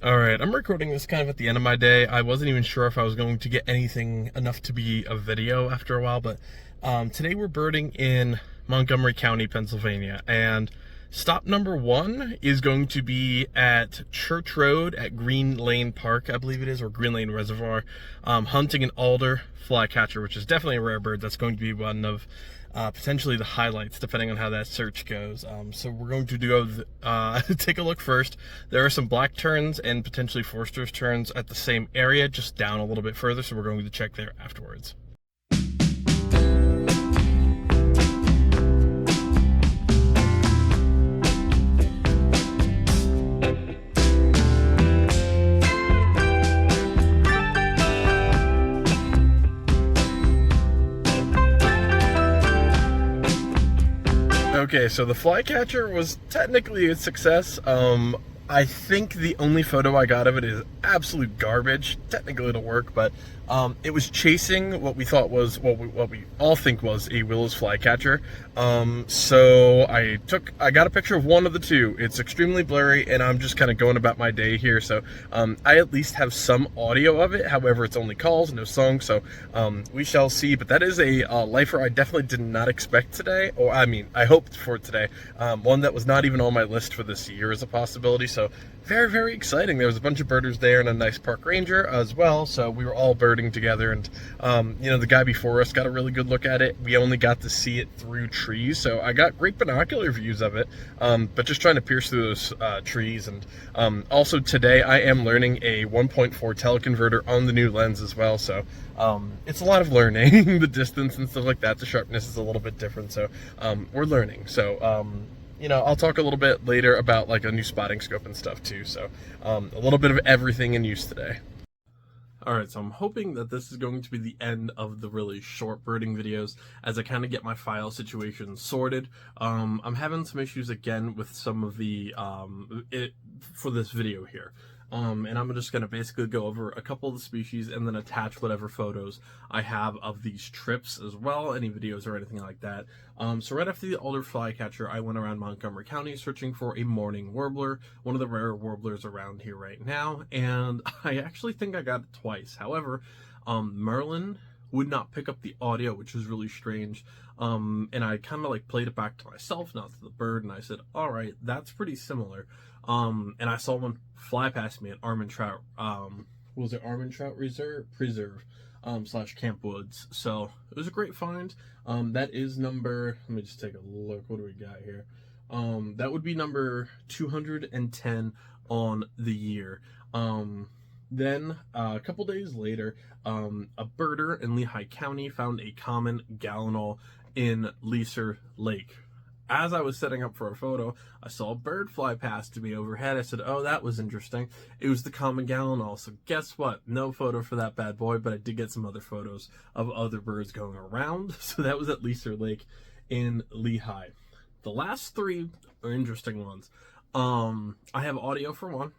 Alright, I'm recording this kind of at the end of my day. I wasn't even sure if I was going to get anything enough to be a video after a while, but today we're birding in Montgomery County, Pennsylvania, and stop number 1 is going to be at Church Road at Green Lane Park, I believe it is, or Green Lane Reservoir, hunting an alder flycatcher, which is definitely a rare bird. That's going to be one of potentially the highlights, depending on how that search goes. So we're going to go take a look first. There are some black terns and potentially Forster's terns at the same area, just down a little bit further, so we're going to check there afterwards. Okay, so the flycatcher was technically a success. I think the only photo I got of it is absolute garbage. Technically it'll work, but it was chasing what we thought was, what we all think was a Willows flycatcher. So I got a picture of one of the two. It's extremely blurry, and I'm just kind of going about my day here. So I at least have some audio of it. However, it's only calls, no song. So we shall see. But that is a lifer I definitely did not expect today. Or I mean, I hoped for today. One that was not even on my list for this year as a possibility. So very, very exciting. There was a bunch of birders there and a nice park ranger as well. So we were all birding together, and you know, the guy before us got a really good look at it. We only got to see it through trees, so I got great binocular views of it, but just trying to pierce through those trees. And also today I am learning a 1.4 teleconverter on the new lens as well, so it's a lot of learning. The distance and stuff like that, the sharpness is a little bit different, so we're learning. So you know, I'll talk a little bit later about like a new spotting scope and stuff too. So a little bit of everything in use today. Alright, so I'm hoping that this is going to be the end of the really short birding videos as I kind of get my file situation sorted. I'm having some issues again with some of the, for this video here. And I'm just going to basically go over a couple of the species and then attach whatever photos I have of these trips as well, any videos or anything like that. So right after the alder flycatcher, I went around Montgomery County searching for a Mourning Warbler, one of the rare warblers around here right now, and I actually think I got it twice. However, Merlin would not pick up the audio, which was really strange. And I kind of like played it back to myself, not to the bird, and I said, all right, that's pretty similar. And I saw one fly past me at Almond Trout, what was it, Almond Trout Preserve, / Camp Woods. So it was a great find. That is number, let me just take a look, what do we got here? That would be number 210 on the year. Then a couple days later, a birder in Lehigh County found a common gallinal in Leaser Lake. As I was setting up for a photo, I saw a bird fly past me overhead. I said, oh, that was interesting. It was the common gallinal. So guess what? No photo for that bad boy, but I did get some other photos of other birds going around. So that was at Leaser Lake in Lehigh. The last 3 are interesting ones. I have audio for one.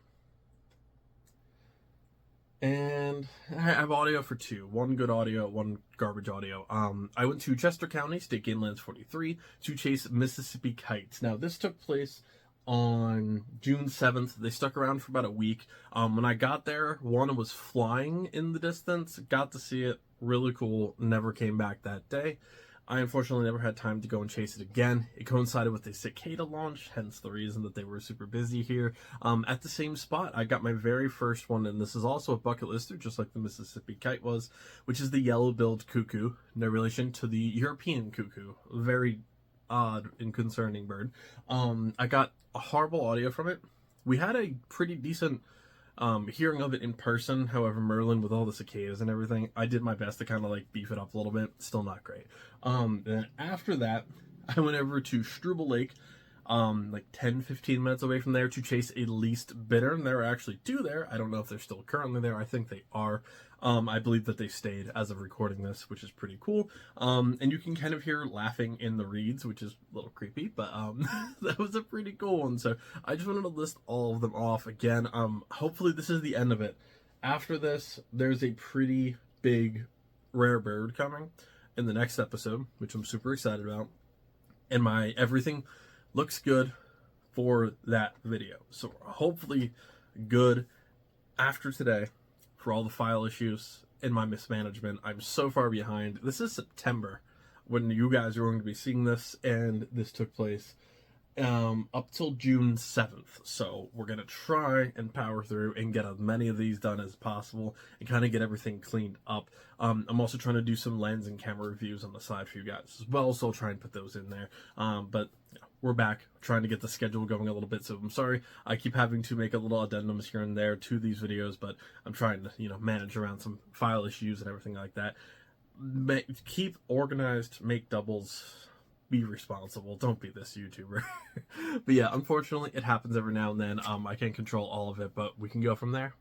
And I have audio for 2. One good audio, one garbage audio. I went to Chester County, State Game Lands 43, to chase Mississippi kites. Now, this took place on June 7th. They stuck around for about a week. When I got there, one was flying in the distance. Got to see it. Really cool. Never came back that day. I unfortunately never had time to go and chase it again. It coincided with a cicada launch, hence the reason that they were super busy here. At the same spot, I got my very first one, and this is also a bucket lister, just like the Mississippi kite was, which is the yellow-billed cuckoo, no relation to the European cuckoo. Very odd and concerning bird. I got a horrible audio from it. We had a pretty decent hearing of it in person. However, Merlin, with all the cicadas and everything, I did my best to kind of like beef it up a little bit. Still not great. Then after that, I went over to Struble Lake, like 10-15 minutes away from there, to chase a leased Bittern. There are actually 2 there. I don't know if they're still currently there. I think they are. I believe that they stayed as of recording this, which is pretty cool. And you can kind of hear laughing in the reeds, which is a little creepy, but that was a pretty cool one. So I just wanted to list all of them off again. Hopefully this is the end of it. After this, there's a pretty big rare bird coming in the next episode, which I'm super excited about. And my everything looks good for that video. So hopefully good after today, for all the file issues and my mismanagement, I'm so far behind. This is September when you guys are going to be seeing this, and this took place up till June 7th. So we're going to try and power through and get as many of these done as possible and kind of get everything cleaned up. I'm also trying to do some lens and camera reviews on the side for you guys as well, so I'll try and put those in there. But yeah, we're back trying to get the schedule going a little bit, so I'm sorry I keep having to make a little addendums here and there to these videos, but I'm trying to, you know, manage around some file issues and everything like that. Keep organized, make doubles, be responsible. Don't be this YouTuber. But yeah, unfortunately, it happens every now and then. I can't control all of it, but we can go from there.